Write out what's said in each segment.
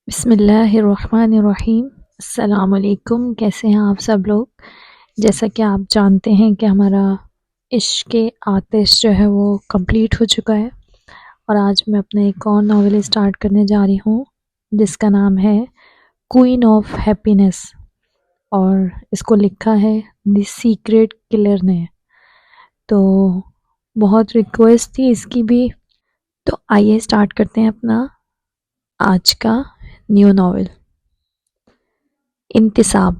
بسم اللہ الرحمن الرحیم۔ السلام علیکم، کیسے ہیں آپ سب لوگ؟ جیسا کہ آپ جانتے ہیں کہ ہمارا عشق آتش جو ہے وہ کمپلیٹ ہو چکا ہے، اور آج میں اپنا ایک اور ناول اسٹارٹ کرنے جا رہی ہوں جس کا نام ہے کوئین آف ہیپینس، اور اس کو لکھا ہے دی سیکریٹ کلر نے۔ تو بہت ریکویسٹ تھی اس کی بھی، تو آئیے اسٹارٹ کرتے ہیں اپنا آج کا نیو ناول۔ انتصاب۔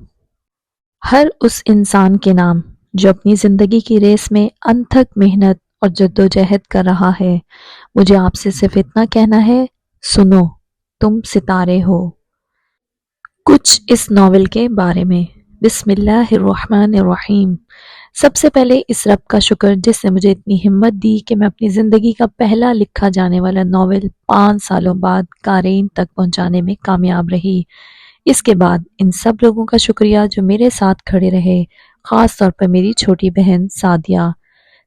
ہر اس انسان کے نام جو اپنی زندگی کی ریس میں انتھک محنت اور جدوجہد کر رہا ہے، مجھے آپ سے صرف اتنا کہنا ہے، سنو، تم ستارے ہو۔ کچھ اس ناول کے بارے میں۔ بسم اللہ الرحمن الرحیم۔ سب سے پہلے اس رب کا شکر جس نے مجھے اتنی ہمت دی کہ میں اپنی زندگی کا پہلا لکھا جانے والا ناول 5 سالوں بعد قارئین تک پہنچانے میں کامیاب رہی۔ اس کے بعد ان سب لوگوں کا شکریہ جو میرے ساتھ کھڑے رہے، خاص طور پر میری چھوٹی بہن سعدیہ۔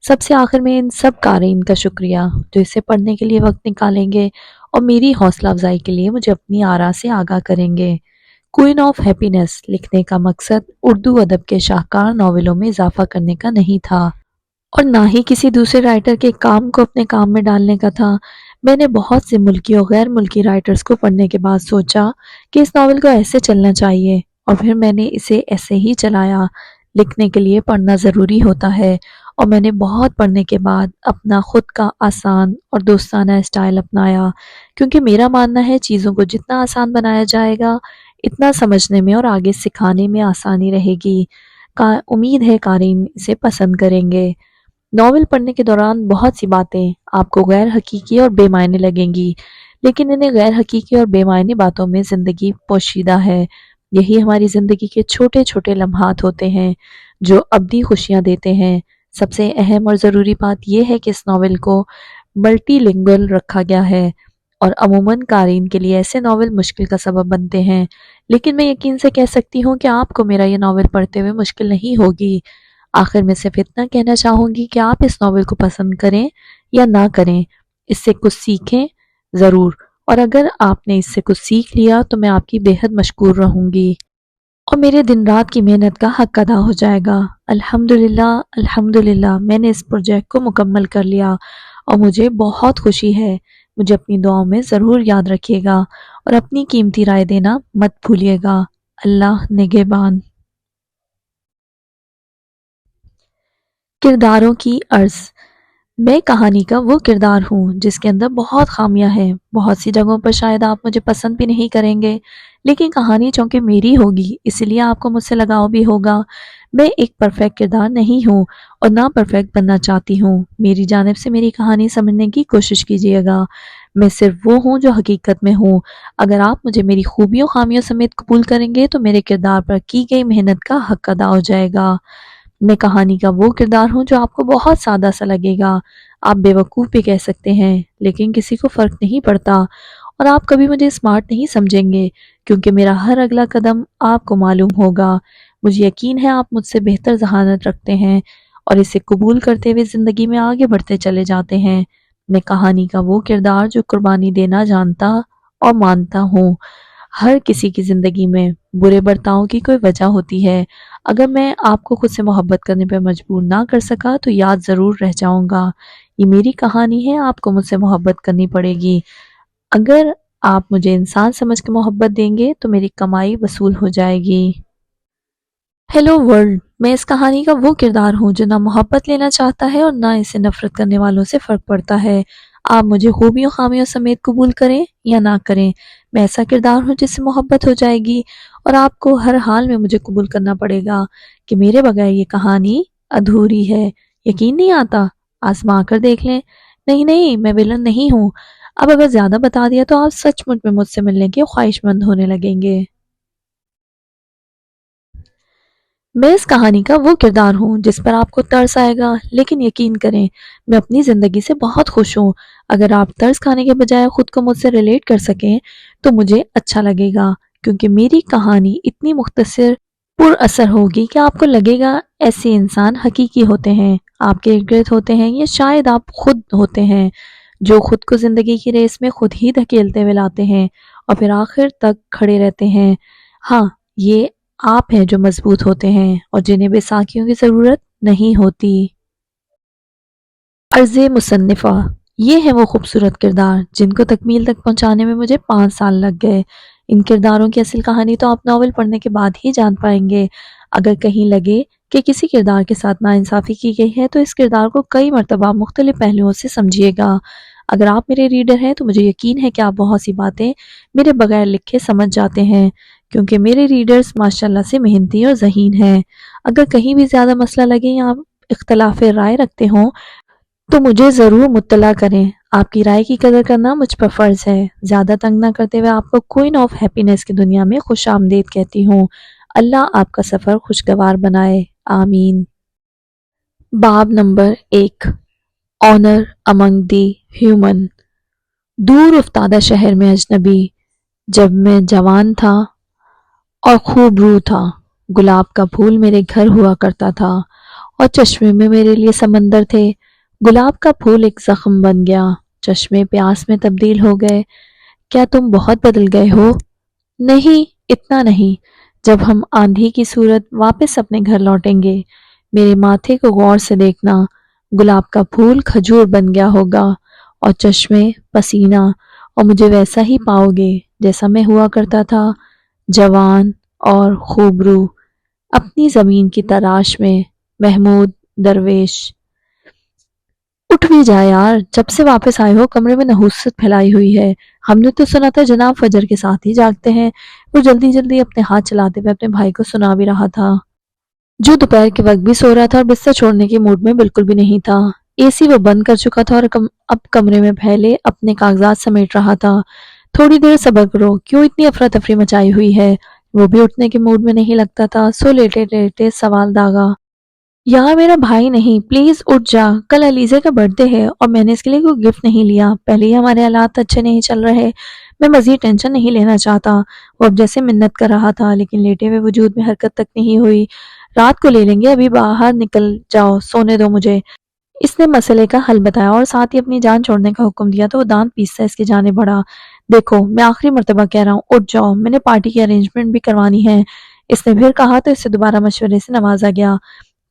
سب سے آخر میں ان سب قارئین کا شکریہ جو اسے پڑھنے کے لیے وقت نکالیں گے اور میری حوصلہ افزائی کے لیے مجھے اپنی آراء سے آگاہ کریں گے۔ کوئین آف ہیپینس لکھنے کا مقصد اردو ادب کے شاہکار ناولوں میں اضافہ کرنے کا نہیں تھا، اور نہ ہی کسی دوسرے رائٹر کے کام کو اپنے کام میں ڈالنے کا تھا۔ میں نے بہت سے ملکی اور غیر ملکی رائٹرز کو پڑھنے کے بعد سوچا کہ اس ناول کو ایسے چلنا چاہیے، اور پھر میں نے اسے ایسے ہی چلایا۔ لکھنے کے لیے پڑھنا ضروری ہوتا ہے، اور میں نے بہت پڑھنے کے بعد اپنا خود کا آسان اور دوستانہ اسٹائل اپنایا، کیونکہ میرا ماننا ہے چیزوں کو جتنا آسان بنایا جائے گا اتنا سمجھنے میں اور آگے سکھانے میں آسانی رہے گی۔ امید ہے قارئین اسے پسند کریں گے۔ ناول پڑھنے کے دوران بہت سی باتیں آپ کو غیر حقیقی اور بے معنی لگیں گی، لیکن انہیں غیر حقیقی اور بے معنی باتوں میں زندگی پوشیدہ ہے۔ یہی ہماری زندگی کے چھوٹے چھوٹے لمحات ہوتے ہیں جو ابدی خوشیاں دیتے ہیں۔ سب سے اہم اور ضروری بات یہ ہے کہ اس ناول کو ملٹی لنگول رکھا گیا ہے، اور عموماً قارئین کے لیے ایسے ناول مشکل کا سبب بنتے ہیں، لیکن میں یقین سے کہہ سکتی ہوں کہ آپ کو میرا یہ ناول پڑھتے ہوئے مشکل نہیں ہوگی۔ آخر میں صرف اتنا کہنا چاہوں گی کہ آپ اس ناول کو پسند کریں یا نہ کریں، اس سے کچھ سیکھیں ضرور، اور اگر آپ نے اس سے کچھ سیکھ لیا تو میں آپ کی بے حد مشکور رہوں گی، اور میرے دن رات کی محنت کا حق ادا ہو جائے گا۔ الحمدللہ الحمدللہ، میں نے اس پروجیکٹ کو مکمل کر لیا اور مجھے بہت خوشی ہے۔ مجھے اپنی دعاؤں میں ضرور یاد رکھیے گا اور اپنی قیمتی رائے دینا مت بھولیے گا۔ اللہ نگہبان۔ کرداروں کی عرض۔ میں کہانی کا وہ کردار ہوں جس کے اندر بہت خامیاں ہیں۔ بہت سی جگہوں پر شاید آپ مجھے پسند بھی نہیں کریں گے، لیکن کہانی چونکہ میری ہوگی اس لیے آپ کو مجھ سے لگاؤ بھی ہوگا۔ میں ایک پرفیکٹ کردار نہیں ہوں اور نہ پرفیکٹ بننا چاہتی ہوں۔ میری جانب سے میری کہانی سمجھنے کی کوشش کیجیے گا۔ میں صرف وہ ہوں جو حقیقت میں ہوں۔ اگر آپ مجھے میری خوبیوں خامیوں سمیت قبول کریں گے تو میرے کردار پر کی گئی محنت کا حق ادا ہو جائے گا۔ میں کہانی کا وہ کردار ہوں جو آپ کو بہت سادہ سا لگے گا، آپ بے وقوف بھی کہہ سکتے ہیں، لیکن کسی کو فرق نہیں پڑتا، اور آپ کبھی مجھے اسمارٹ نہیں سمجھیں گے کیونکہ میرا ہر اگلا قدم آپ کو معلوم ہوگا۔ مجھے یقین ہے آپ مجھ سے بہتر ذہانت رکھتے ہیں اور اسے قبول کرتے ہوئے زندگی میں آگے بڑھتے چلے جاتے ہیں۔ میں کہانی کا وہ کردار جو قربانی دینا جانتا اور مانتا ہوں۔ ہر کسی کی زندگی میں برے برتاؤ کی کوئی وجہ ہوتی ہے۔ اگر میں آپ کو خود سے محبت کرنے پر مجبور نہ کر سکا تو یاد ضرور رہ جاؤں گا۔ یہ میری کہانی ہے، آپ کو مجھ سے محبت کرنی پڑے گی۔ اگر آپ مجھے انسان سمجھ کے محبت دیں گے تو میری کمائی وصول ہو جائے گی۔ ہیلو ورلڈ، میں اس کہانی کا وہ کردار ہوں جو نہ محبت لینا چاہتا ہے اور نہ اسے نفرت کرنے والوں سے فرق پڑتا ہے۔ آپ مجھے خوبیوں خامیوں سمیت قبول کریں یا نہ کریں، میں ایسا کردار ہوں جس سے محبت ہو جائے گی، اور آپ کو ہر حال میں مجھے قبول کرنا پڑے گا کہ میرے بغیر یہ کہانی ادھوری ہے۔ یقین نہیں آتا؟ آزما کر دیکھ لیں۔ نہیں نہیں، میں ویلن نہیں ہوں۔ اب اگر زیادہ بتا دیا تو آپ سچ مچ میں مجھ سے ملنے کے خواہش مند ہونے لگیں گے۔ میں اس کہانی کا وہ کردار ہوں جس پر آپ کو ترس آئے گا، لیکن یقین کریں میں اپنی زندگی سے بہت خوش ہوں۔ اگر آپ ترس کھانے کے بجائے خود کو مجھ سے ریلیٹ کر سکیں تو مجھے اچھا لگے گا، کیونکہ میری کہانی اتنی مختصر پر اثر ہوگی کہ آپ کو لگے گا ایسے انسان حقیقی ہوتے ہیں، آپ کے ارد گرد ہوتے ہیں، یا شاید آپ خود ہوتے ہیں جو خود کو زندگی کی ریس میں خود ہی دھکیلتے ہوئے لاتے ہیں اور پھر آخر تک کھڑے رہتے ہیں۔ ہاں، یہ آپ ہیں جو مضبوط ہوتے ہیں اور جنہیں بے ساکھیوں کی ضرورت نہیں ہوتی۔ عرض مصنفہ: یہ ہیں وہ خوبصورت کردار جن کو تکمیل تک پہنچانے میں مجھے 5 سال لگ گئے۔ ان کرداروں کی اصل کہانی تو آپ ناول پڑھنے کے بعد ہی جان پائیں گے۔ اگر کہیں لگے کہ کسی کردار کے ساتھ ناانصافی کی گئی ہے تو اس کردار کو کئی مرتبہ مختلف پہلوؤں سے سمجھیے گا۔ اگر آپ میرے ریڈر ہیں تو مجھے یقین ہے کہ آپ بہت سی باتیں میرے بغیر لکھے سمجھ جاتے ہیں، کیونکہ میرے ریڈرز ماشاءاللہ سے محنتی اور ذہین ہیں۔ اگر کہیں بھی زیادہ مسئلہ لگے یا آپ اختلاف رائے رکھتے ہوں تو مجھے ضرور مطلع کریں۔ آپ کی رائے کی قدر کرنا مجھ پر فرض ہے۔ زیادہ تنگ نہ کرتے ہوئے آپ کو کوئن آف ہیپینس کی دنیا میں خوش آمدید کہتی ہوں۔ اللہ آپ کا سفر خوشگوار بنائے، آمین۔ باب number 1، owner Umang the human. دور افتادہ شہر میں اجنبی، جب میں جوان تھا اور خوب روح تھا، گلاب کا پھول میرے گھر ہوا کرتا تھا اور چشمے میں میرے لیے سمندر تھے۔ گلاب کا پھول ایک زخم بن گیا، چشمے پیاس میں تبدیل ہو گئے۔ کیا تم بہت بدل گئے ہو؟ نہیں، اتنا نہیں۔ جب ہم آندھی کی صورت واپس اپنے گھر لوٹیں گے، میرے ماتھے کو غور سے دیکھنا، گلاب کا پھول کھجور بن گیا ہوگا اور چشمے پسینہ، اور مجھے ویسا ہی پاؤ گے جیسا میں ہوا کرتا تھا، جوان اور خوب روح، اپنی زمین کی تلاش میں۔ محمود درویش۔ اٹھ بھی جا یار، جب سے واپس آئے ہو کمرے میں نحوست پھیلائی ہوئی ہے۔ ہم نے تو سنا تھا جناب فجر کے ساتھ ہی جاگتے ہیں۔ وہ جلدی جلدی اپنے ہاتھ چلاتے ہوئے اپنے بھائی کو سنا بھی رہا تھا، جو دوپہر کے وقت بھی سو رہا تھا اور بستر چھوڑنے کے موڈ میں بالکل بھی نہیں تھا۔ اے سی وہ بند کر چکا تھا اور اب کمرے میں پھیلے اپنے کاغذات سمیٹ رہا تھا۔ تھوڑی دیر صبر کرو، کیوں اتنی افراتفری مچائی ہوئی ہے؟ وہ بھی اٹھنے کے موڈ میں نہیں لگتا تھا، سو لیٹے لیٹے سوال داغا۔ یہاں میرا بھائی نہیں، پلیز اٹھ جا، کل علیزے کا برتھ ڈے ہے اور میں نے اس کے لیے کوئی گفٹ نہیں لیا۔ پہلے ہی ہمارے حالات اچھے نہیں چل رہے، میں مزید ٹینشن نہیں لینا چاہتا۔ وہ اب جیسے منت کر رہا تھا، لیکن لیٹے ہوئے وجود میں حرکت تک نہیں ہوئی۔ رات کو لے لیں گے، ابھی باہر نکل جاؤ، سونے دو مجھے۔ اس نے مسئلے کا حل بتایا اور ساتھ ہی اپنی جان چھوڑنے کا حکم دیا تو وہ دانت پیستا اس کی جانب بڑھا۔ دیکھو، میں آخری مرتبہ کہہ رہا ہوں، اٹھ جاؤ، میں نے پارٹی کی ارینجمنٹ بھی کروانی ہے۔ اس نے پھر کہا تو اس سے دوبارہ مشورے سے نوازا گیا۔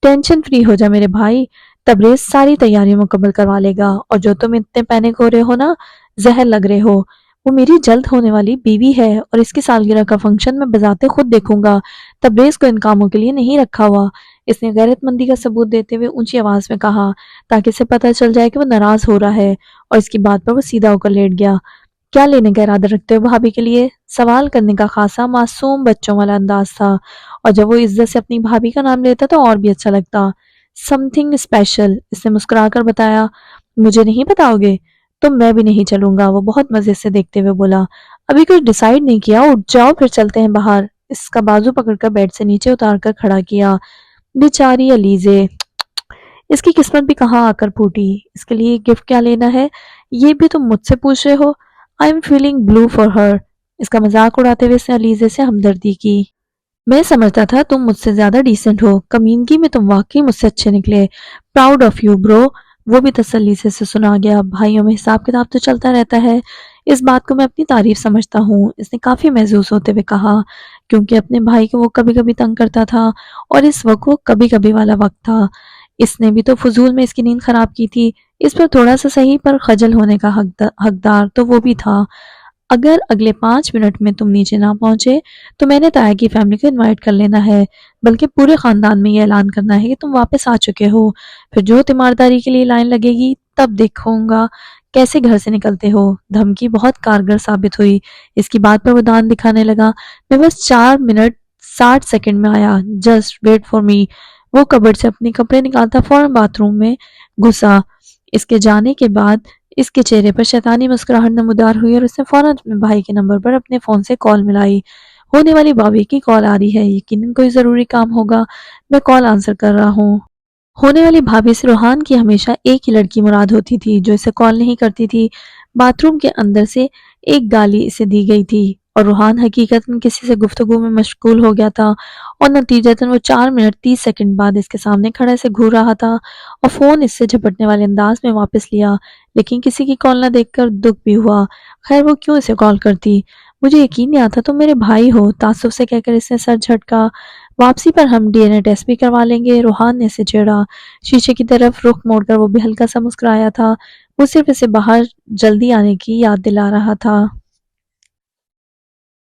ٹینشن فری ہو جا میرے بھائی، تبریز ساری تیاریاں مکمل کروا لے گا، اور جو تم اتنے پینک ہو رہے ہو نا، زہر لگ رہے ہو، وہ میری جلد ہونے والی بیوی ہے اور اس کی سالگرہ کا فنکشن میں بذات خود دیکھوں گا۔ تبریز کو ان کاموں کے لیے نہیں رکھا ہوا۔ اس نے غیرت مندی کا ثبوت دیتے ہوئے اونچی آواز میں کہا، تاکہ اسے پتہ چل جائے کہ وہ ناراض ہو رہا ہے، اور اس کی بات پر وہ سیدھا ہو کر لیٹ گیا۔ کیا لینے کا ارادہ رکھتے ہو بھابھی کے لیے؟ سوال کرنے کا خاصا معصوم بچوں والا انداز تھا، اور جب وہ عزت سے اپنی بھابھی کا نام لیتا تو اور بھی اچھا لگتا۔ سم تھنگ اسپیشل، اس نے مسکرا کر بتایا۔ مجھے نہیں بتاؤ گے؟ تو میں بھی نہیں چلوں گا، وہ بہت مزے سے دیکھتے ہوئے بولا۔ ابھی کچھ ڈیسائیڈ نہیں کیا، اٹھ جاؤ پھر چلتے ہیں باہر۔ اس کا بازو پکڑ کر بیڈ سے نیچے اتار کر کھڑا کیا۔ بیچاری علیزے، اس کی قسمت بھی کہاں آ کر پھوٹی۔ اس کے لیے گفٹ کیا لینا ہے، یہ بھی تم مجھ سے پوچھ رہے ہو؟ I am feeling blue for her. اس کا مذاق اڑاتے ہوئے اس نے علیزے سے ہمدردی کی۔ میں سمجھتا تھا تم مجھ سے زیادہ ڈیسنٹ ہو، کمینگی میں تم واقعی مجھ سے اچھے نکلے، پراؤڈ آف یو برو۔ وہ بھی تسلی سے سنا گیا۔ بھائیوں میں حساب کتاب تو چلتا رہتا ہے، اس بات کو میں اپنی تعریف سمجھتا ہوں، اس نے کافی محظوظ ہوتے ہوئے کہا، کیونکہ اپنے بھائی کو وہ کبھی کبھی تنگ کرتا تھا اور اس وقت وہ کبھی کبھی والا وقت تھا۔ اس نے بھی تو فضول میں اس کی نیند خراب کی تھی، اس پر تھوڑا سا صحیح پر خجل ہونے کا حقدار تو وہ بھی تھا۔ اگر اگلے 5 منٹ میں تم نیچے نہ پہنچے تو میں نے تایا کی فیملی کو انوائٹ کر لینا ہے، بلکہ پورے خاندان میں یہ اعلان کرنا ہے کہ تم واپس آ چکے ہو۔ پھر جو تیمارداری کے لیے لائن لگے گی تب دیکھوں گا کیسے گھر سے نکلتے ہو۔ دھمکی بہت کارگر ثابت ہوئی۔ اس کی بات پر وہ دان دکھانے لگا۔ میں بس 4 منٹ 60 سیکنڈ میں آیا، جسٹ ویٹ فار می۔ وہ کبرڈ سے اپنے کپڑے نکالتا فوراً باتھ روم میں گھسا۔ اس کے جانے کے بعد اس کے چہرے پر شیطانی مسکراہٹ نمودار ہوئی اور اس نے فوراً اپنے بھائی کے نمبر پر اپنے فون سے کال ملائی۔ ہونے والی بھابھی کی کال آ رہی ہے، یقیناً کوئی ضروری کام ہوگا، میں کال آنسر کر رہا ہوں۔ ہونے والی بھابھی سے روحان کی ہمیشہ ایک ہی لڑکی مراد ہوتی تھی جو اسے کال نہیں کرتی تھی۔ باتھ روم کے اندر سے ایک گالی اسے دی گئی تھی اور روحان حقیقت میں کسی سے گفتگو میں مشغول ہو گیا تھا، اور نتیجتاً وہ 4 منٹ 30 سیکنڈ بعد اس کے سامنے کھڑا اسے گھور رہا تھا اور فون اس سے جھپٹنے والے انداز میں واپس لیا، لیکن کسی کی کال نہ دیکھ کر دکھ بھی ہوا۔ خیر وہ کیوں اسے کال کرتی؟ مجھے یقین نہیں آتا تم میرے بھائی ہو، تعصب سے کہہ کر اس نے سر جھٹکا۔ واپسی پر ہم ڈی این اے ٹیسٹ بھی کروا لیں گے، روحان نے اسے چھیڑا۔ شیشے کی طرف رخ موڑ کر وہ بھی ہلکا سا مسکرایا تھا۔ وہ صرف اسے باہر جلدی آنے کی یاد دلا رہا تھا۔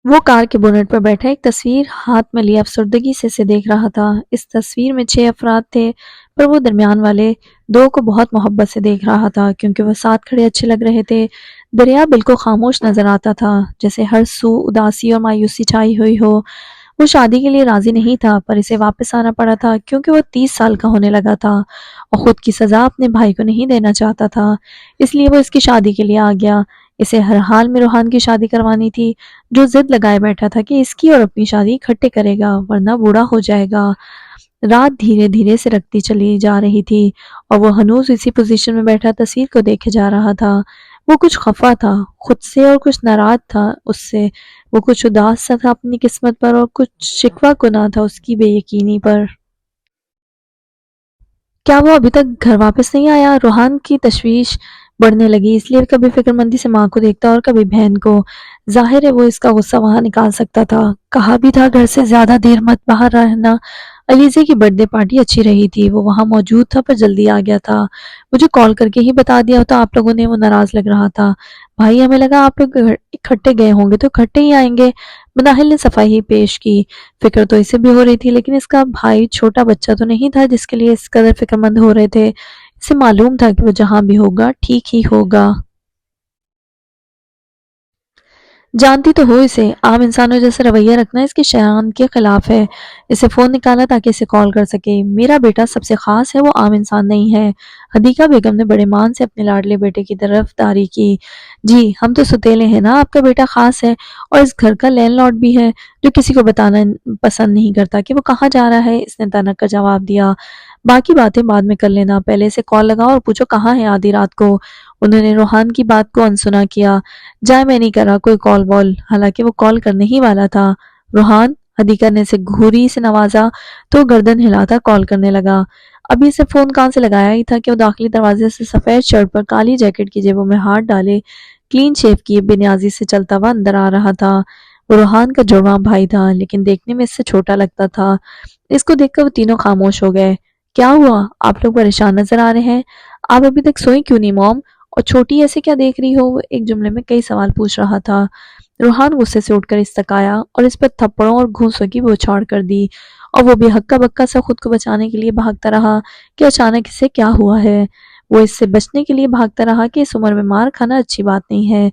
وہ کار کے بونٹ پر بیٹھا ایک تصویر ہاتھ میں لیے افسردگی سے اسے دیکھ رہا تھا۔ اس تصویر میں 6 افراد تھے، پر وہ درمیان والے 2 کو بہت محبت سے دیکھ رہا تھا کیونکہ وہ ساتھ کھڑے اچھے لگ رہے تھے۔ دریا بالکل خاموش نظر آتا تھا، جیسے ہر سو اداسی اور مایوسی چھائی ہوئی ہو۔ وہ شادی کے لیے راضی نہیں تھا، پر اسے واپس آنا پڑا تھا کیونکہ وہ 30 سال کا ہونے لگا تھا اور خود کی سزا اپنے بھائی کو نہیں دینا چاہتا تھا۔ اس لیے وہ اس کی شادی کے لیے آ گیا۔ اسے ہر حال میں روحان کی شادی کروانی تھی، جو ضد لگائے بیٹھا تھا کہ اس کی اور اپنی شادی اکٹھے کرے گا ورنہ بوڑھا ہو جائے گا۔ رات دھیرے دھیرے سے رکھتی چلی جا رہی تھی اور وہ ہنوز اسی پوزیشن میں بیٹھا تصویر کو دیکھے جا رہا تھا۔ وہ کچھ خفا تھا خود سے اور کچھ ناراض تھا اس سے۔ وہ کچھ اداس سا تھا اپنی قسمت پر اور کچھ شکوہ گناہ تھا اس کی بے یقینی پر۔ کیا وہ ابھی تک گھر واپس نہیں آیا؟ روحان کی تشویش بڑھنے لگی، اس لیے کبھی فکر مندی سے ماں کو دیکھتا اور کبھی بہن کو۔ ظاہر ہے وہ اس کا غصہ وہاں نکال سکتا تھا۔ کہا بھی تھا گھر سے زیادہ دیر مت باہر رہنا۔ علیزے کی برتھ ڈے پارٹی اچھی رہی تھی، وہ وہاں موجود تھا پر جلدی آ گیا تھا۔ مجھے کال کر کے ہی بتا دیا ہوتا آپ لوگوں نے، وہ ناراض لگ رہا تھا۔ بھائی ہمیں لگا آپ لوگ اکٹھے گئے ہوں گے تو اکٹھے ہی آئیں گے، مناہل نے صفائی پیش کی۔ فکر تو اسے بھی ہو رہی تھی، لیکن اس کا بھائی چھوٹا بچہ تو نہیں تھا جس کے لیے اس قدر فکر مند ہو رہے تھے۔ اسے معلوم تھا کہ وہ جہاں بھی ہوگا ٹھیک ہی ہوگا۔ جانتی تو ہو اسے، عام انسانوں جیسا رویہ رکھنا اس کی شان کے خلاف ہے۔ اسے فون نکالا تاکہ اسے کال کر سکے۔ میرا بیٹا سب سے خاص ہے، وہ عام انسان نہیں ہے۔ حدیقہ بیگم نے بڑے مان سے اپنے لاڈلے بیٹے کی طرف داری کی۔ جی ہم تو ستیلے ہیں نا، آپ کا بیٹا خاص ہے اور اس گھر کا لینڈ لارڈ بھی ہے، جو کسی کو بتانا پسند نہیں کرتا کہ وہ کہاں جا رہا ہے، اس نے تنک کر جواب دیا۔ باقی باتیں بعد میں کر لینا، پہلے اسے کال لگاؤ اور پوچھو کہاں ہے آدھی رات کو۔ انہوں نے روحان کی بات کو انسنا کیا۔ جائے میں نہیں کر رہا کوئی کال وال، حالانکہ وہ کال کرنے ہی والا تھا۔ روحان، حدیقہ نے اسے گھوری سے نوازا تو گردن ہلاتا کال کرنے لگا۔ ابھی اسے فون کان سے لگایا ہی تھا کہ وہ داخلی دروازے سے سفید شرٹ پر کالی جیکٹ کی جیبوں میں ہاتھ ڈالے کلین شیو کیے بے نیازی سے چلتا ہوا اندر آ رہا تھا۔ وہ روحان کا جڑواں بھائی تھا، لیکن دیکھنے میں اس سے چھوٹا لگتا تھا۔ اس کو دیکھ کر وہ تینوں خاموش ہو گئے۔ کیا ہوا؟ آپ لوگ پریشان نظر آ رہے ہیں۔ آپ ابھی تک سوئی کیوں نہیں موم؟ اور چھوٹی ایسے کیا دیکھ رہی ہو؟ وہ ایک جملے میں کئی سوال پوچھ رہا تھا۔ روحان غصے سے اٹھ کر استقایا آیا اور اس پر تھپڑوں اور گھونسوں کی بوچھاڑ کر دی، اور وہ بھی ہکا بکا سا خود کو بچانے کے لیے بھاگتا رہا کہ اچانک اسے کیا ہوا ہے۔ وہ اس سے بچنے کے لیے بھاگتا رہا کہ اس عمر میں مار کھانا اچھی بات نہیں ہے۔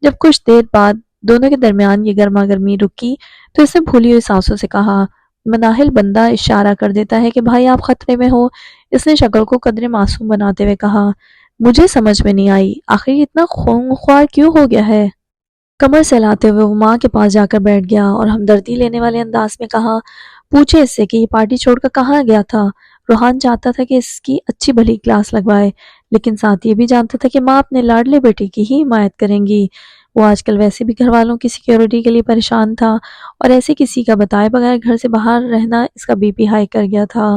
جب کچھ دیر بعد دونوں کے درمیان یہ گرما گرمی رکی تو اس نے بھولی ہوئی سانسوں سے کہا، مناہل بندہ اشارہ کر دیتا ہے کہ بھائی آپ خطرے میں ہو۔ اس نے شکل کو قدرے معصوم بناتے ہوئے کہا۔ مجھے سمجھ میں نہیں آئی آخر یہ اتنا خونخوار کیوں ہو گیا ہے؟ کمر سہلاتے ہوئے وہ ماں کے پاس جا کر بیٹھ گیا اور ہمدردی لینے والے انداز میں کہا، پوچھے اس سے کہ یہ پارٹی چھوڑ کر کہاں گیا تھا۔ روحان چاہتا تھا کہ اس کی اچھی بھلی کلاس لگوائے، لیکن ساتھ یہ بھی جانتا تھا کہ ماں اپنے لاڈلے بیٹے کی ہی حمایت کریں گی۔ وہ آج کل ویسے بھی گھر والوں کی سیکیورٹی کے لیے پریشان تھا اور ایسے کسی کا بتائے بغیر گھر سے باہر رہنا اس کا بی پی ہائی کر گیا تھا۔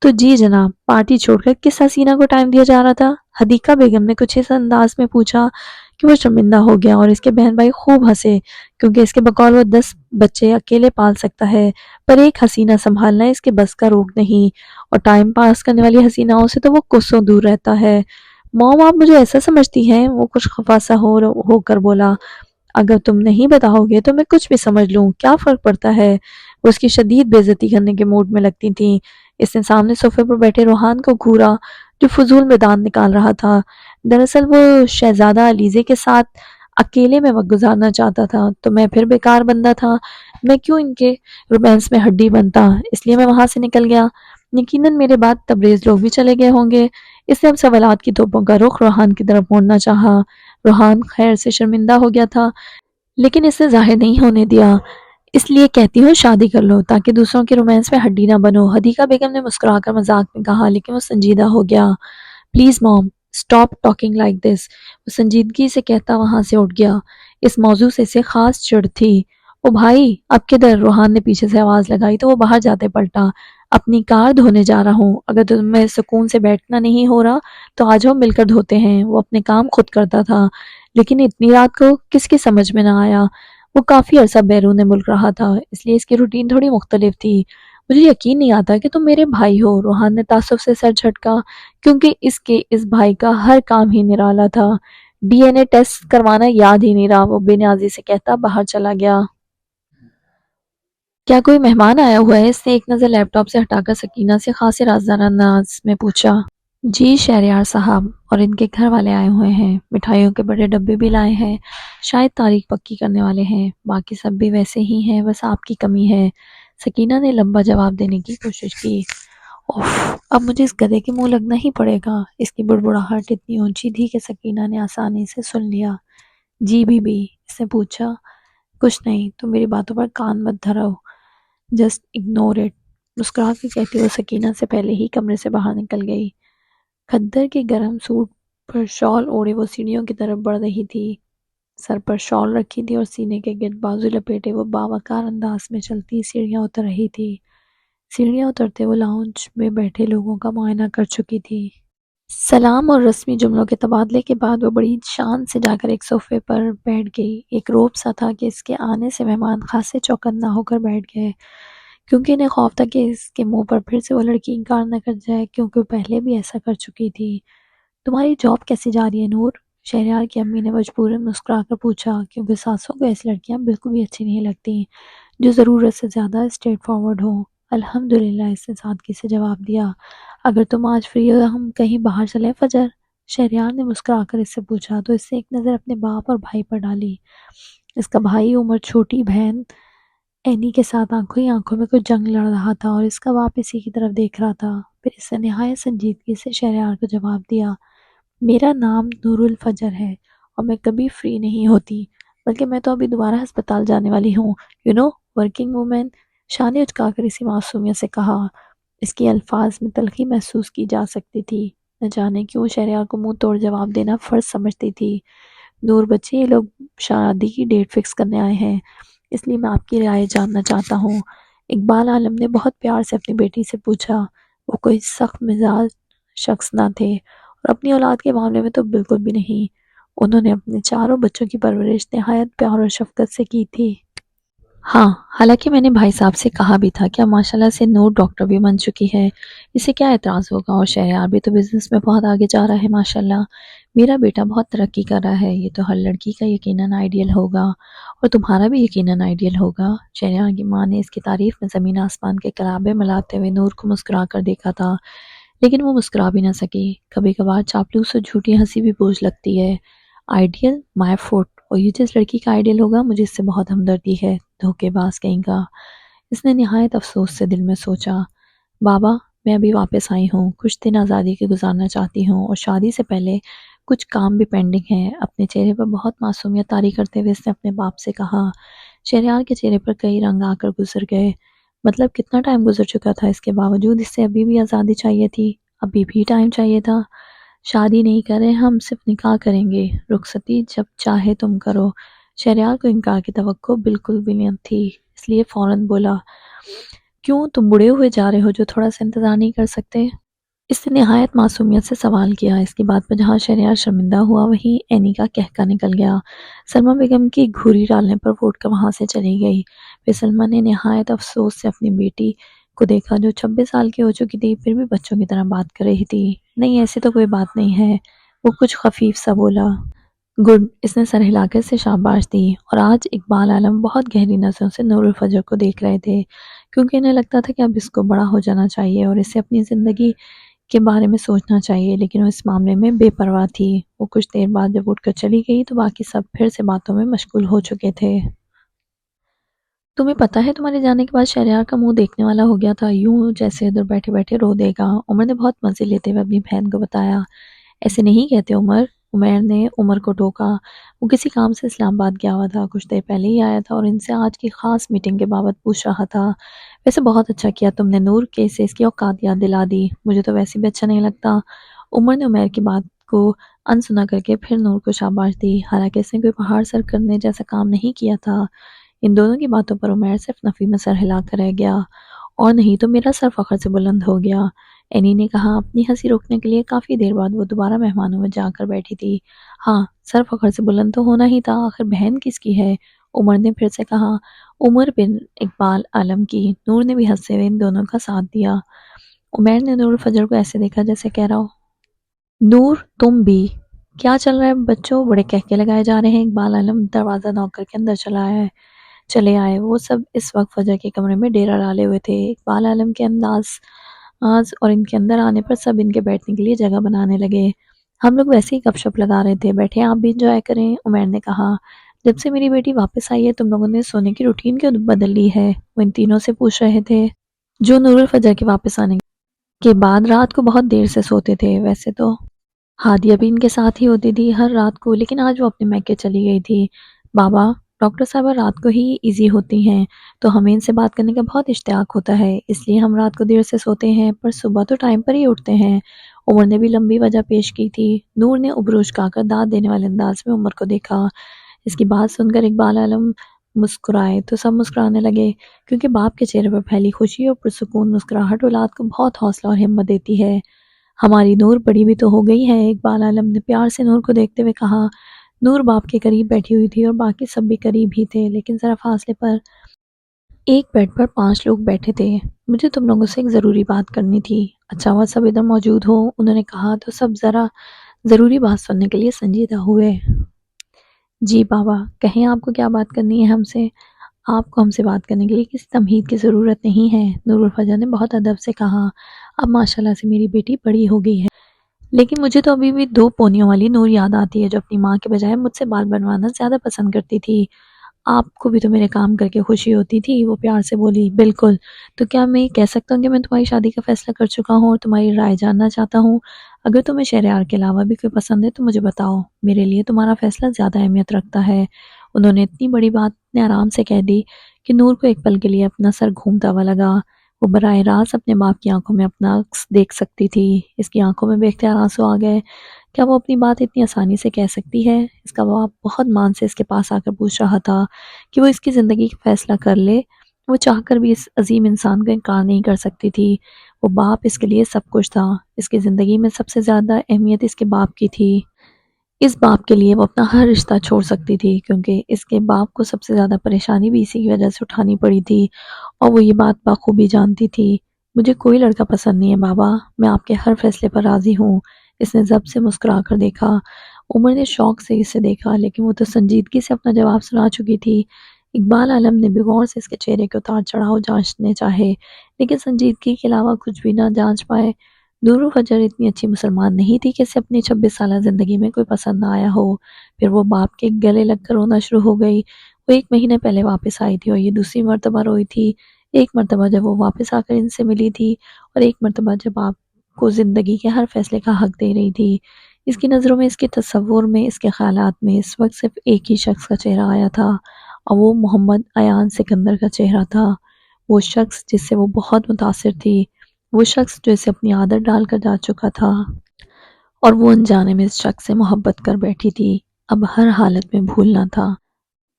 تو جی جناب، پارٹی چھوڑ کر کس حسینہ کو ٹائم دیا جا رہا تھا؟ حدیقہ بیگم نے کچھ اس انداز میں پوچھا کہ وہ شرمندہ ہو گیا، اور اس کے بہن بھائی خوب ہنسے کیونکہ اس کے بقول وہ 10 بچے اکیلے پال سکتا ہے، پر ایک حسینہ سنبھالنا اس کے بس کا روگ نہیں، اور ٹائم پاس کرنے والی حسیناؤں سے تو وہ کوسوں دور رہتا ہے۔ موم آپ مجھے ایسا سمجھتی ہیں؟ وہ کچھ خفا سا ہو کر بولا۔ اگر تم نہیں بتاؤ گے تو میں کچھ بھی سمجھ لوں، کیا فرق پڑتا ہے؟ وہ اس کی شدید بے عزتی کرنے کے موڈ میں لگتی تھیں۔ اس نے سامنے صوفے پر بیٹھے روحان کو گھورا جو فضول میں دانت نکال رہا تھا۔ دراصل وہ شہزادہ علیزے کے ساتھ اکیلے میں وقت گزارنا چاہتا تھا، تو میں پھر بیکار بندہ تھا، میں کیوں ان کے رومانس میں ہڈی بنتا، اس لیے میں وہاں سے نکل گیا۔ یقیناً میرے بعد تبریز لوگ بھی چلے گئے ہوں گے۔ اس نے اب سوالات کی توپوں کا رخ روحان کی طرف موڑنا چاہا۔ روحان خیر سے شرمندہ ہو گیا تھا، لیکن اس نے ظاہر نہیں ہونے دیا۔ اس لیے کہتی ہوں شادی کر لو تاکہ دوسروں کے رومانس میں ہڈی نہ بنو، حدیقہ بیگم نے مسکرا کر مذاق میں کہا، لیکن وہ سنجیدہ ہو گیا۔ Please mom stop talking like this, وہ سنجیدگی سے کہتا وہاں سے اٹھ گیا۔ اس موضوع سے اسے خاص چڑ تھی۔ او بھائی اب کدھر؟ روحان نے پیچھے سے آواز لگائی تو وہ باہر جاتے پلٹا۔ اپنی کار دھونے جا رہا ہوں، اگر تمہیں سکون سے بیٹھنا نہیں ہو رہا تو آ جاؤ مل کر دھوتے ہیں۔ وہ اپنے کام خود کرتا تھا، لیکن اتنی رات کو کس کی سمجھ میں نہ آیا۔ وہ کافی عرصہ بیرون ملک رہا تھا، اس لیے اس کی روٹین تھوڑی مختلف تھی۔ مجھے یقین نہیں آتا کہ تم میرے بھائی ہو، روحان نے تعصب سے سر جھٹکا، کیونکہ اس بھائی کا ہر کام ہی نرالا تھا۔ ڈی این اے ٹیسٹ کروانا یاد ہی نہیں رہا، وہ بے نیازی سے کہتا باہر چلا گیا۔ کیا کوئی مہمان آیا ہوا ہے؟ اس نے ایک نظر لیپ ٹاپ سے ہٹا کر سکینہ سے خاصے رازدار انداز میں پوچھا۔ جی شہریار صاحب، اور ان کے گھر والے آئے ہوئے ہیں، مٹھائیوں کے بڑے ڈبے بھی لائے ہیں، شاید تاریخ پکی کرنے والے ہیں، باقی سب بھی ویسے ہی ہیں، بس آپ کی کمی ہے۔ سکینہ نے لمبا جواب دینے کی کوشش کی۔ اوف، اب مجھے اس گدھے کے منہ لگنا ہی پڑے گا۔ اس کی بڑبڑاہٹ اتنی اونچی تھی کہ سکینہ نے آسانی سے سن لیا۔ جی بی بی، اس نے پوچھا۔ کچھ نہیں، تم میری باتوں پر کان مت دھراؤ، جسٹ اگنور اٹ، مسکرا کے کہتی وہ سکینہ سے پہلے ہی کمرے سے باہر نکل گئی۔ کھدر کے گرم سوٹ پر شال اوڑھے وہ سیڑھیوں کی طرف بڑھ رہی تھی، سر پر شال رکھی تھی اور سینے کے گرد بازو لپیٹے وہ باوقار انداز میں چلتی سیڑھیاں اتر رہی تھی۔ سیڑھیاں اترتے وہ لاؤنج میں بیٹھے لوگوں کا معائنہ کر چکی تھی۔ سلام اور رسمی جملوں کے تبادلے کے بعد وہ بڑی شان سے جا کر ایک صوفے پر بیٹھ گئی۔ ایک روب سا تھا کہ اس کے آنے سے مہمان خاصے چوکنا ہو کر بیٹھ گئے، کیونکہ انہیں خوف تھا کہ اس کے منہ پر پھر سے وہ لڑکی انکار نہ کر جائے، کیونکہ وہ پہلے بھی ایسا کر چکی تھی۔ تمہاری جاب کیسی جا رہی ہے نور؟ شہریار کی امی نے مجبوراً مسکرا کر پوچھا، کیونکہ ساسوں کو ایسی لڑکیاں بالکل بھی اچھی نہیں لگتی جو ضرورت سے زیادہ اسٹریٹ فارورڈ ہوں۔ الحمدللہ، اس نے سادگی سے جواب دیا۔ اگر تم آج فری ہو ہم کہیں باہر چلیں فجر؟ شہریار نے مسکرا کر اس سے پوچھا تو اس نے ایک نظر اپنے باپ اور بھائی پر ڈالی۔ اس کا بھائی عمر چھوٹی بہن اینی کے ساتھ آنکھوں ہی آنکھوں میں کوئی جنگ لڑ رہا تھا اور اس کا باپ اسی کی طرف دیکھ رہا تھا۔ پھر اس نے نہایت سنجیدگی سے شہریار کو جواب دیا، میرا نام نور الفجر ہے اور میں کبھی فری نہیں ہوتی، بلکہ میں تو ابھی دوبارہ ہسپتال جانے والی ہوں، ورکنگ وومن۔ شانے اچکا کر اسی معصومیت سے کہا۔ اس کی الفاظ میں تلخی محسوس کی جا سکتی تھی، نہ جانے کیوں شہریار کو منہ توڑ جواب دینا فرض سمجھتی تھی۔ نور بچے، یہ لوگ شادی کی ڈیٹ فکس کرنے آئے ہیں، اس لیے میں آپ کی رائے جاننا چاہتا ہوں۔ اقبال عالم نے بہت پیار سے اپنی بیٹی سے پوچھا۔ وہ کوئی سخت مزاج شخص نہ تھے اور اپنی اولاد کے معاملے میں تو بالکل بھی نہیں۔ انہوں نے اپنے چاروں بچوں کی پرورش نہایت پیار اور شفقت سے کی تھی۔ ہاں، حالانکہ میں نے بھائی صاحب سے کہا بھی تھا کہ اب ماشاءاللہ سے نور ڈاکٹر بھی بن چکی ہے، اسے کیا اعتراض ہوگا، اور شہریار بھی تو بزنس میں بہت آگے جا رہا ہے ماشاءاللہ۔ میرا بیٹا بہت ترقی کر رہا ہے، یہ تو ہر لڑکی کا یقیناً آئیڈیل ہوگا، اور تمہارا بھی یقیناً آئیڈیل ہوگا۔ شہریار کی ماں نے اس کی تعریف میں زمین آسمان کے کلابے ملاتے ہوئے نور کو مسکرا کر دیکھا تھا، لیکن وہ مسکرا بھی نہ سکی۔ کبھی کبھار چاپلوس اور جھوٹی ہنسی بھی بوجھ لگتی ہے۔ آئیڈیل مائی فوٹ، اور یہ جس لڑکی کا آئیڈیل ہوگا مجھے اس سے بہت ہمدردی ہے، دھوکے باز کہیں گا۔ اس نے نہایت افسوس سے دل میں سوچا۔ بابا، میں ابھی واپس آئی ہوں، کچھ دن آزادی کے گزارنا چاہتی ہوں اور شادی سے پہلے کچھ کام بھی پینڈنگ ہے۔ اپنے چہرے پر بہت معصومیت طاری کرتے ہوئے اس نے اپنے باپ سے کہا۔ شہریار کے چہرے پر کئی رنگ آ کر گزر گئے۔ مطلب کتنا ٹائم گزر چکا تھا اس کے باوجود اس سے ابھی بھی آزادی چاہیے تھی؟ ابھی بھی ٹائم چاہیے تھا؟ شادی نہیں کریں ہم، صرف نکاح کریں گے، رخصتی جب چاہے تم کرو۔ شہریار کو انکار کی توقع بالکل بھی نہیں تھی، اس لیے فوراً بولا، کیوں تم بوڑھے ہوئے جا رہے ہو جو تھوڑا سا انتظار نہیں کر سکتے؟ اس نے نہایت معصومیت سے سوال کیا۔ اس کی بات پر جہاں شہریار شرمندہ ہوا وہیں اینی کا کہکا نکل گیا۔ سلمیٰ بیگم کی گھوری ڈالنے پر وہ اٹھ کر وہاں سے چلی گئی۔ پھر سلمیٰ نے نہایت افسوس سے اپنی بیٹی کو دیکھا جو 26 سال کی ہو چکی تھی، پھر بھی بچوں کی طرح بات کر رہی تھی۔ نہیں، ایسی تو کوئی بات نہیں ہے، وہ کچھ خفیف سا بولا۔ گڈ، اس نے سر ہلا کر اسے شاباش دی، اور آج اقبال عالم بہت گہری نظروں سے نور الفجر کو دیکھ رہے تھے، کیونکہ انہیں لگتا تھا کہ اب اس کو بڑا ہو جانا چاہیے اور اسے اپنی زندگی کے بارے میں سوچنا چاہیے، لیکن وہ اس معاملے میں بے پرواہ تھی۔ وہ کچھ دیر بعد جب اٹھ کر چلی گئی تو باقی سب پھر سے باتوں میں مشغول ہو چکے تھے۔ تمہیں پتہ ہے تمہارے جانے کے بعد شہریار کا منہ دیکھنے والا ہو گیا تھا، یوں جیسے ادھر بیٹھے بیٹھے رو دے گا۔ عمر نے بہت مزے لیتے ہوئے اپنی بہن کو بتایا۔ ایسے نہیں کہتے عمر، عمیر نے عمر کو ٹوکا۔ وہ کسی کام سے اسلام آباد گیا ہوا تھا، کچھ دیر پہلے ہی آیا تھا اور ان سے آج کی خاص میٹنگ کے بابت پوچھ رہا تھا۔ ویسے بہت اچھا کیا تم نے نور، کہ اسے اس کی اوقات یاد دلا دی، مجھے تو ویسے بھی اچھا نہیں لگتا۔ عمر نے عمیر کی بات کو انسنا کر کے پھر نور کو شاباش دی، حالانکہ اس نے کوئی پہاڑ سر کرنے جیسا کام نہیں کیا تھا۔ ان دونوں کی باتوں پر عمیر صرف نفی میں سر ہلا کر رہ گیا، اور نہیں تو میرا سر فخر سے بلند ہو گیا، اینی نے کہا۔ اپنی ہنسی روکنے کے لیے کافی دیر بعد وہ دوبارہ مہمانوں میں جا کر بیٹھی تھی۔ ہاں، سر فخر سے بلند تو ہونا ہی تھا، آخر بہن کس کی ہے؟ عمر نے پھر سے کہا۔ عمر بن اقبال عالم کی۔ نور نے بھی ہنستے ہوئے ان دونوں کا ساتھ دیا۔ عمیر نے نور الفجر کو ایسے دیکھا جیسے کہہ رہا ہو، نور تم بھی، کیا چل رہا ہے بچوں؟ بڑے کہکے لگائے جا رہے ہیں۔ اقبال عالم دروازہ نوک کر کے اندر چلے آئے۔ وہ سب اس وقت فجر کے کمرے میں ڈیرا ڈالے ہوئے تھے۔ اقبال عالم کے انداز اور ان کے اندر آنے پر سب ان کے بیٹھنے کے لیے جگہ بنانے لگے۔ ہم لوگ ویسے ہی گپ شپ لگا رہے تھے، بیٹھے آپ بھی انجوائے کریں، عمیر نے کہا۔ جب سے میری بیٹی واپس آئی ہے تم لوگوں نے سونے کی روٹین کیوں بدل لی ہے؟ وہ ان تینوں سے پوچھ رہے تھے جو نور الفجر کے واپس آنے کے بعد رات کو بہت دیر سے سوتے تھے۔ ویسے تو ہادیہ بھی ان کے ساتھ ہی ہوتی تھی ہر رات کو، لیکن آج وہ اپنے میکے چلی گئی تھی۔ بابا، ڈاکٹر صاحبہ رات کو ہی ایزی ہوتی ہیں تو ہمیں ان سے بات کرنے کا بہت اشتیاق ہوتا ہے، اس لیے ہم رات کو دیر سے سوتے ہیں پر صبح تو ٹائم پر ہی اٹھتے ہیں۔ عمر نے بھی لمبی وجہ پیش کی تھی۔ نور نے ابرو اچکا کر داد دینے والے انداز میں عمر کو دیکھا۔ اس کی بات سن کر اقبال عالم مسکرائے تو سب مسکرانے لگے، کیونکہ باپ کے چہرے پر پھیلی خوشی اور پرسکون مسکراہٹ اولاد کو بہت حوصلہ اور ہمت دیتی ہے۔ ہماری نور بڑی بھی تو ہو گئی ہے، اقبال عالم نے پیار سے نور کو دیکھتے ہوئے کہا۔ نور باپ کے قریب بیٹھی ہوئی تھی اور باقی سب بھی قریب ہی تھے، لیکن ذرا فاصلے پر۔ ایک بیڈ پر 5 لوگ بیٹھے تھے۔ مجھے تم لوگوں سے ایک ضروری بات کرنی تھی۔ اچھا ہوا سب ادھر موجود ہو، انہوں نے کہا تو سب ذرا ضروری بات سننے کے لیے سنجیدہ ہوئے۔ جی بابا، کہیں آپ کو کیا بات کرنی ہے ہم سے؟ آپ کو ہم سے بات کرنے کے لیے کسی تمہید کی ضرورت نہیں ہے، نور الفجر نے بہت ادب سے کہا۔ اب ماشاءاللہ سے میری بیٹی بڑی ہو گئی ہے، لیکن مجھے تو ابھی بھی 2 پونیوں والی نور یاد آتی ہے جو اپنی ماں کے بجائے مجھ سے بال بنوانا زیادہ پسند کرتی تھی۔ آپ کو بھی تو میرے کام کر کے خوشی ہوتی تھی، وہ پیار سے بولی۔ بالکل، تو کیا میں یہ کہہ سکتا ہوں کہ میں تمہاری شادی کا فیصلہ کر چکا ہوں اور تمہاری رائے جاننا چاہتا ہوں؟ اگر تمہیں شہریار کے علاوہ بھی کوئی پسند ہے تو مجھے بتاؤ، میرے لیے تمہارا فیصلہ زیادہ اہمیت رکھتا ہے۔ انہوں نے اتنی بڑی بات اتنے آرام سے کہہ دی کہ نور کو ایک پل کے لیے اپنا سر گھومتا ہوا لگا۔ وہ براہ راست اپنے باپ کی آنکھوں میں اپنا عکس دیکھ سکتی تھی۔ اس کی آنکھوں میں بے اختیار آنسو آ گئے۔ کیا وہ اپنی بات اتنی آسانی سے کہہ سکتی ہے؟ اس کا باپ بہت مان سے اس کے پاس آ کر پوچھ رہا تھا کہ وہ اس کی زندگی کا فیصلہ کر لے۔ وہ چاہ کر بھی اس عظیم انسان کا انکار نہیں کر سکتی تھی۔ وہ باپ اس کے لیے سب کچھ تھا۔ اس کی زندگی میں سب سے زیادہ اہمیت اس کے باپ کی تھی۔ اس باپ کے لیے وہ اپنا ہر رشتہ چھوڑ سکتی تھی، کیونکہ اس کے باپ کو سب سے زیادہ پریشانی بھی اسی کی وجہ سے اٹھانی پڑی تھی اور وہ یہ بات بخوبی جانتی تھی۔ مجھے کوئی لڑکا پسند نہیں ہے بابا، میں آپ کے ہر فیصلے پر راضی ہوں۔ اس نے ضبط سے مسکرا کر دیکھا۔ عمر نے شوق سے اسے دیکھا، لیکن وہ تو سنجیدگی سے اپنا جواب سنا چکی تھی۔ اقبال عالم نے بھی غور سے اس کے چہرے کے اتار چڑھاؤ جانچنے چاہے، لیکن سنجیدگی کے علاوہ کچھ بھی نہ جانچ پائے۔ نور الفجر اتنی اچھی مسلمان نہیں تھی کہ اسے اپنی 26 سالہ زندگی میں کوئی پسند نہ آیا ہو۔ پھر وہ باپ کے گلے لگ کر رونا شروع ہو گئی۔ وہ 1 مہینے پہلے واپس آئی تھی اور یہ دوسری مرتبہ روئی تھی۔ ایک مرتبہ جب وہ واپس آ کر ان سے ملی تھی اور ایک مرتبہ جب آپ کو زندگی کے ہر فیصلے کا حق دے رہی تھی۔ اس کی نظروں میں، اس کے تصور میں، اس کے خیالات میں اس وقت صرف ایک ہی شخص کا چہرہ آیا تھا اور وہ محمد ایان سکندر کا چہرہ تھا۔ وہ شخص جس سے وہ بہت متاثر تھی، وہ شخص جو اسے اپنی عادت ڈال کر جا چکا تھا اور وہ انجانے میں اس شخص سے محبت کر بیٹھی تھی۔ اب ہر حالت میں بھولنا تھا۔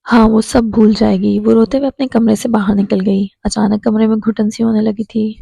ہاں وہ سب بھول جائے گی۔ وہ روتے ہوئے اپنے کمرے سے باہر نکل گئی۔ اچانک کمرے میں گھٹن سی ہونے لگی تھی۔